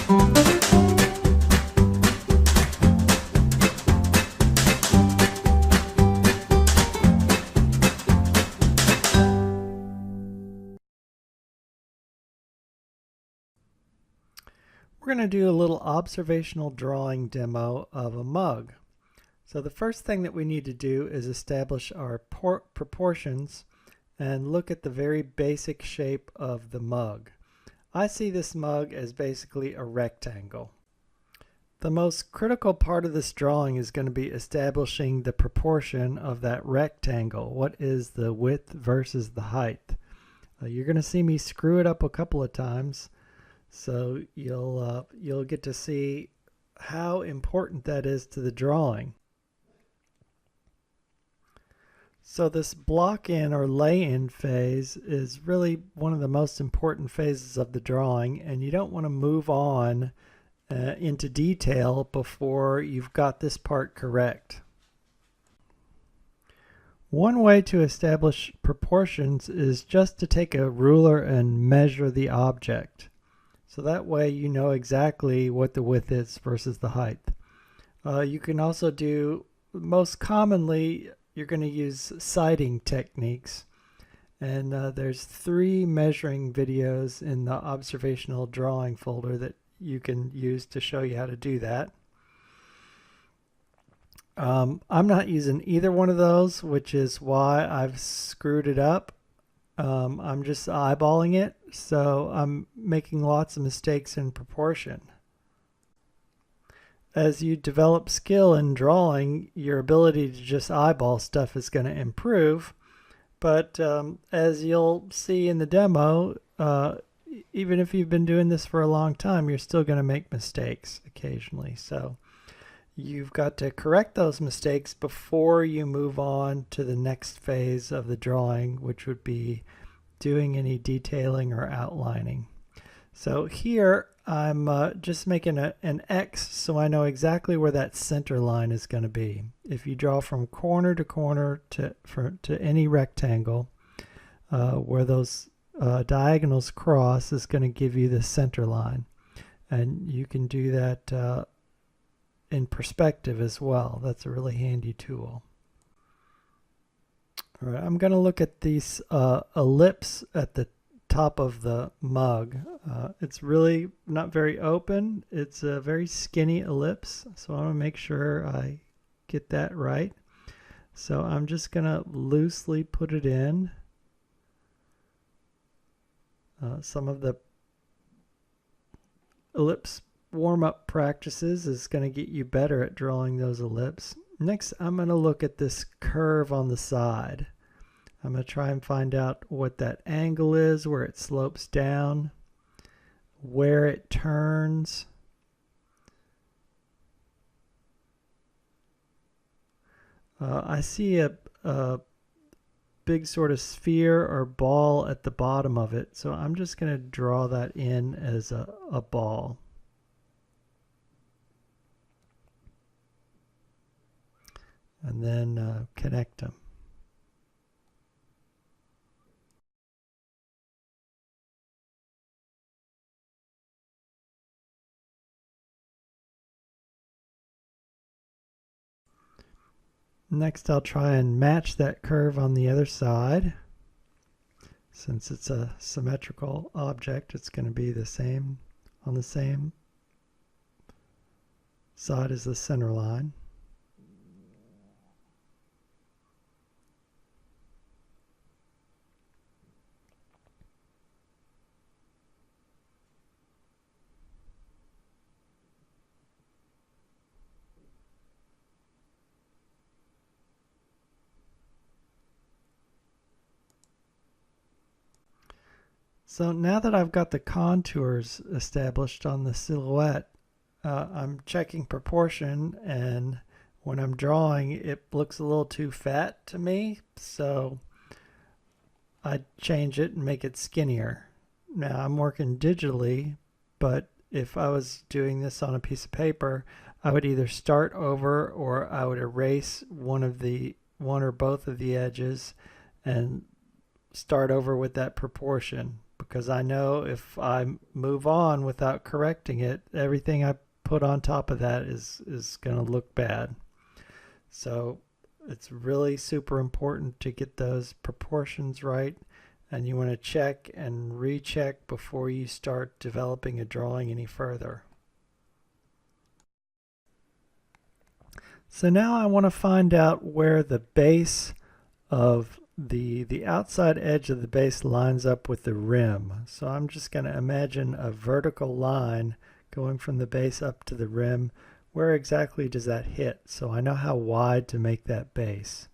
We're going to do a little observational drawing demo of a mug. So the first thing that we need to do is establish our proportions and look at the very basic shape of the mug. I see this mug as basically a rectangle. The most critical part of this drawing is going to be establishing the proportion of that rectangle. What is the width versus the height? You're going to see me screw it up a couple of times, so you'll get to see how important that is to the drawing. So this block-in or lay-in phase is really one of the most important phases of the drawing, and you don't want to move on into detail before you've got this part correct. One way to establish proportions is just to take a ruler and measure the object. So that way you know exactly what the width is versus the height. You can also do, most commonly, you're going to use sighting techniques. And there's 3 measuring videos in the observational drawing folder that you can use to show you how to do that. I'm not using either one of those, which is why I've screwed it up. I'm just eyeballing it, so I'm making lots of mistakes in proportion. As you develop skill in drawing, your ability to just eyeball stuff is going to improve. But as you'll see in the demo, even if you've been doing this for a long time, you're still going to make mistakes occasionally. So you've got to correct those mistakes before you move on to the next phase of the drawing, which would be doing any detailing or outlining. So here I'm just making an X so I know exactly where that center line is going to be. If you draw from corner to corner to any rectangle, where those diagonals cross is going to give you the center line. And you can do that in perspective as well. That's a really handy tool. All right, I'm going to look at these ellipse at the top of the mug. It's really not very open. It's a very skinny ellipse, so I want to make sure I get that right. So I'm just going to loosely put it in. Some of the ellipse warm-up practices is going to get you better at drawing those ellipses. Next, I'm going to look at this curve on the side. I'm going to try and find out what that angle is, where it slopes down, where it turns. I see a big sort of sphere or ball at the bottom of it, so I'm just going to draw that in as a ball. And then connect them. Next, I'll try and match that curve on the other side. Since it's a symmetrical object, it's going to be the same on the same side as the center line. So now that I've got the contours established on the silhouette, I'm checking proportion, and when I'm drawing it looks a little too fat to me, so I change it and make it skinnier. Now I'm working digitally, but if I was doing this on a piece of paper, I would either start over or I would erase one or both of the edges and start over with that proportion, because I know if I move on without correcting it, everything I put on top of that is going to look bad. So it's really super important to get those proportions right, and you want to check and recheck before you start developing a drawing any further. So now I want to find out where the base of the outside edge of the base lines up with the rim. So I'm just going to imagine a vertical line going from the base up to the rim. Where exactly does that hit? So I know how wide to make that base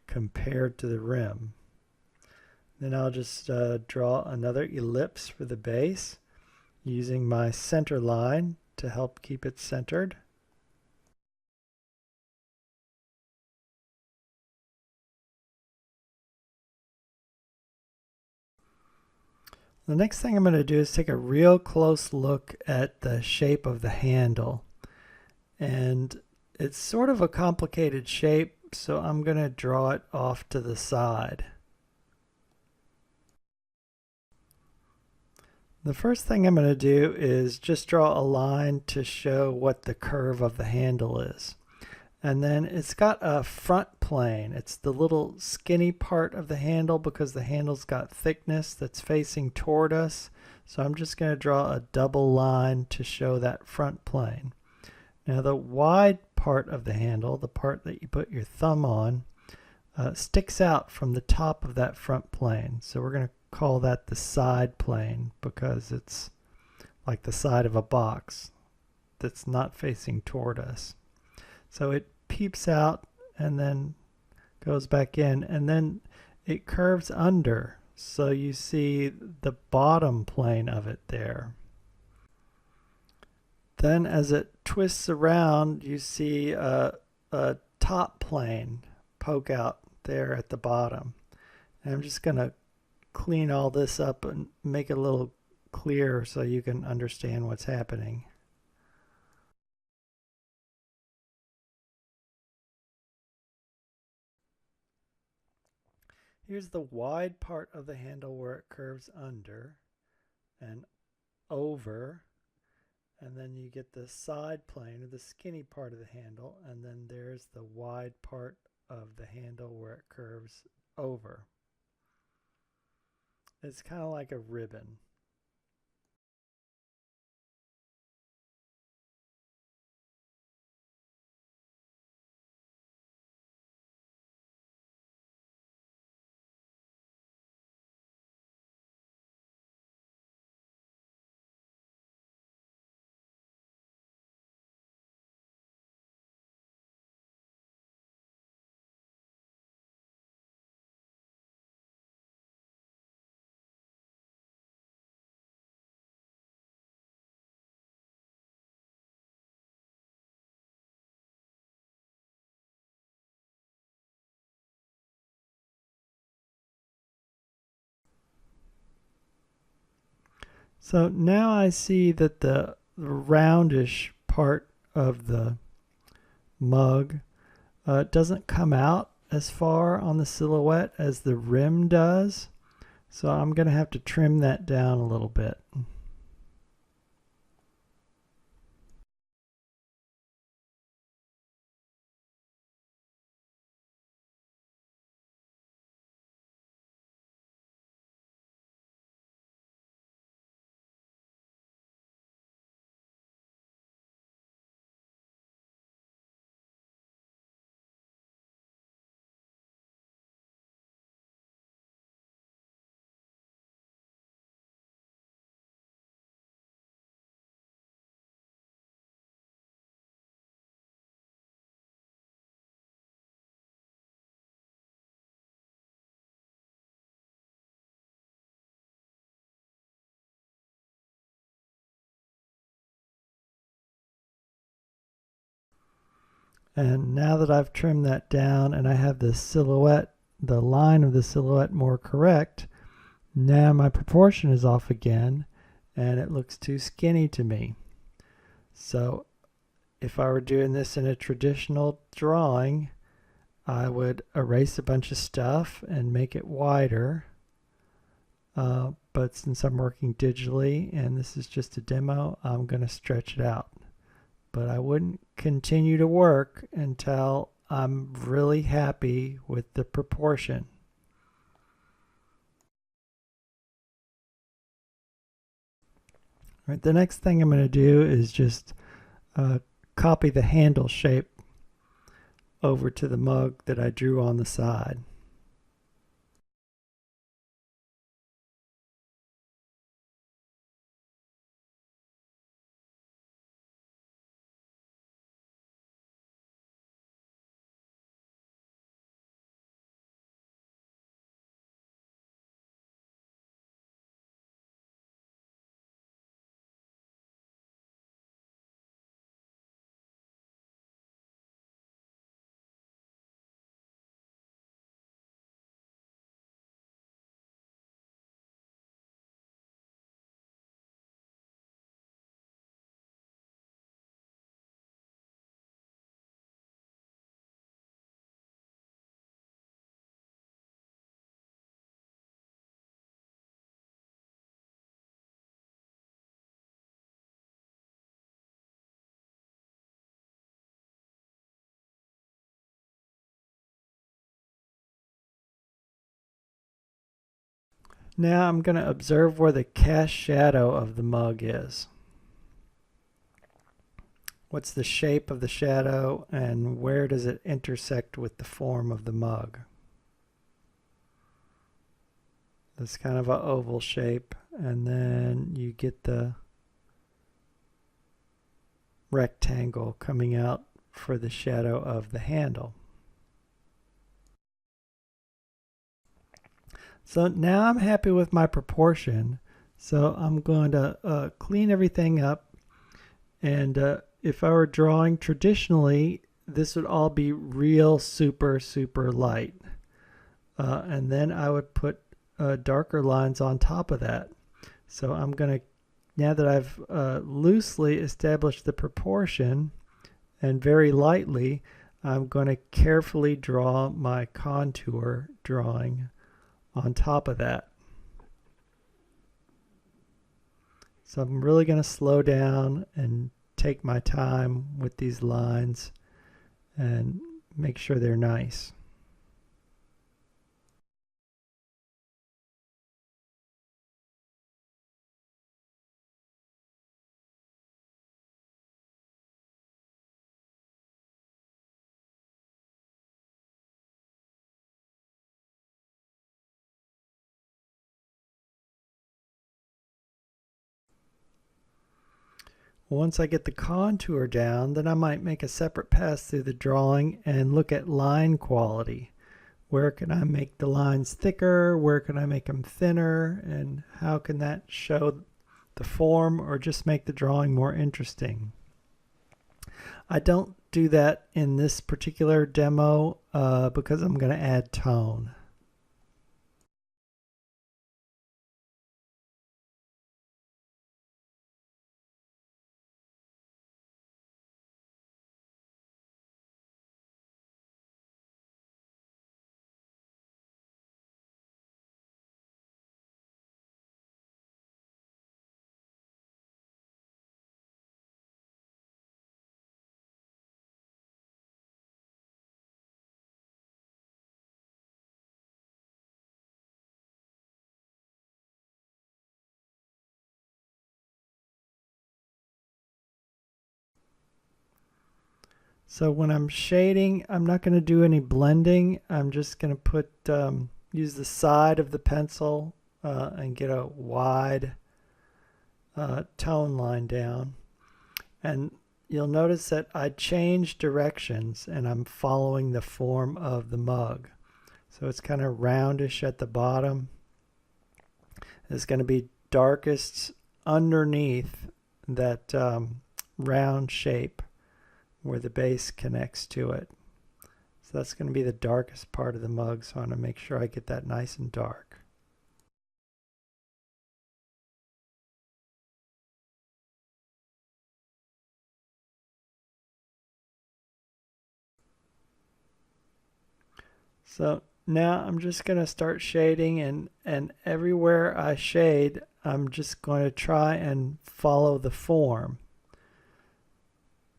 compared to the rim. Then I'll just draw another ellipse for the base using my center line to help keep it centered. The next thing I'm going to do is take a real close look at the shape of the handle. And it's sort of a complicated shape, so I'm going to draw it off to the side. The first thing I'm going to do is just draw a line to show what the curve of the handle is. And then it's got a front plane. It's the little skinny part of the handle because the handle's got thickness that's facing toward us. So I'm just going to draw a double line to show that front plane. Now the wide part of the handle, the part that you put your thumb on, sticks out from the top of that front plane. So we're going to call that the side plane because it's like the side of a box that's not facing toward us. So it peeps out and then goes back in, and then it curves under. So you see the bottom plane of it there. Then as it twists around, you see a top plane poke out there at the bottom. And I'm just going to clean all this up and make it a little clearer so you can understand what's happening. Here's the wide part of the handle where it curves under and over, and then you get the side plane or the skinny part of the handle, and then there's the wide part of the handle where it curves over. It's kind of like a ribbon. So now I see that the roundish part of the mug doesn't come out as far on the silhouette as the rim does. So I'm going to have to trim that down a little bit. And now that I've trimmed that down and I have the silhouette, the line of the silhouette more correct, now my proportion is off again and it looks too skinny to me. So if I were doing this in a traditional drawing, I would erase a bunch of stuff and make it wider. but since I'm working digitally and this is just a demo, I'm going to stretch it out. But I wouldn't continue to work until I'm really happy with the proportion. Right, the next thing I'm going to do is just copy the handle shape over to the mug that I drew on the side. Now I'm going to observe where the cast shadow of the mug is. What's the shape of the shadow and where does it intersect with the form of the mug? It's kind of an oval shape, and then you get the rectangle coming out for the shadow of the handle. So now I'm happy with my proportion, so I'm going to clean everything up, and if I were drawing traditionally, this would all be real super light, and then I would put darker lines on top of that. So I'm going to, now that I've loosely established the proportion and very lightly, I'm going to carefully draw my contour drawing on top of that. So I'm really going to slow down and take my time with these lines and make sure they're nice. Once I get the contour down, then I might make a separate pass through the drawing and look at line quality. Where can I make the lines thicker? Where can I make them thinner? And how can that show the form or just make the drawing more interesting? I don't do that in this particular demo because I'm going to add tone. So when I'm shading, I'm not going to do any blending. I'm just going to put use the side of the pencil and get a wide tone line down. And you'll notice that I change directions and I'm following the form of the mug. So it's kind of roundish at the bottom. It's going to be darkest underneath that round shape where the base connects to it. So that's going to be the darkest part of the mug, so I want to make sure I get that nice and dark. So Now I'm just going to start shading, and everywhere I shade, I'm just going to try and follow the form.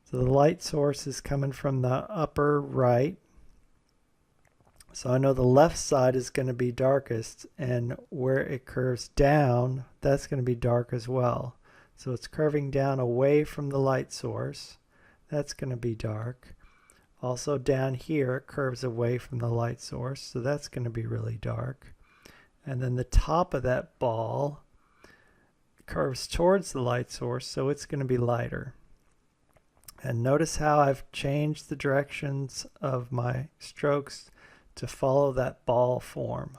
So the light source is coming from the upper right. So I know the left side is going to be darkest, and where it curves down, that's going to be dark as well. So it's curving down away from the light source. That's going to be dark. Also down here, it curves away from the light source, so that's going to be really dark. And then the top of that ball curves towards the light source, so it's going to be lighter. And notice how I've changed the directions of my strokes to follow that ball form.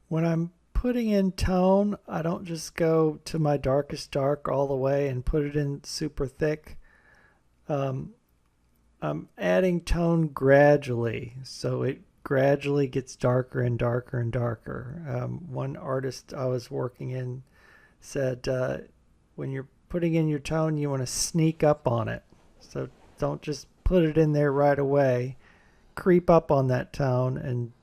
When I'm putting in tone, I don't just go to my darkest dark all the way and put it in super thick. Um, I'm adding tone gradually, so it gradually gets darker and darker and darker. One artist I was working in said when you're putting in your tone, you want to sneak up on it. So don't just put it in there right away. Creep up on that tone and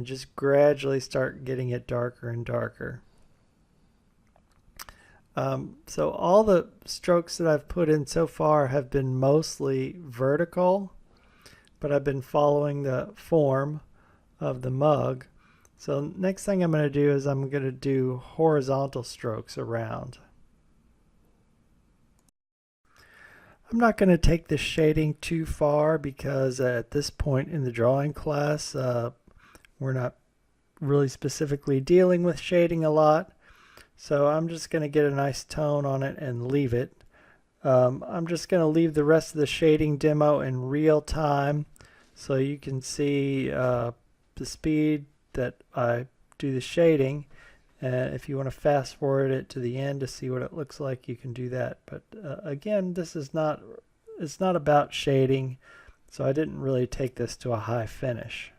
just gradually start getting it darker and darker. So all the strokes that I've put in so far have been mostly vertical, but I've been following the form of the mug. So next thing I'm going to do is I'm going to do horizontal strokes around. I'm not going to take the shading too far because at this point in the drawing class, we're not really specifically dealing with shading a lot. So I'm just going to get a nice tone on it and leave it. I'm just going to leave the rest of the shading demo in real time so you can see the speed that I do the shading. If you want to fast forward it to the end to see what it looks like, you can do that. But again, this is not, it's not about shading, so I didn't really take this to a high finish.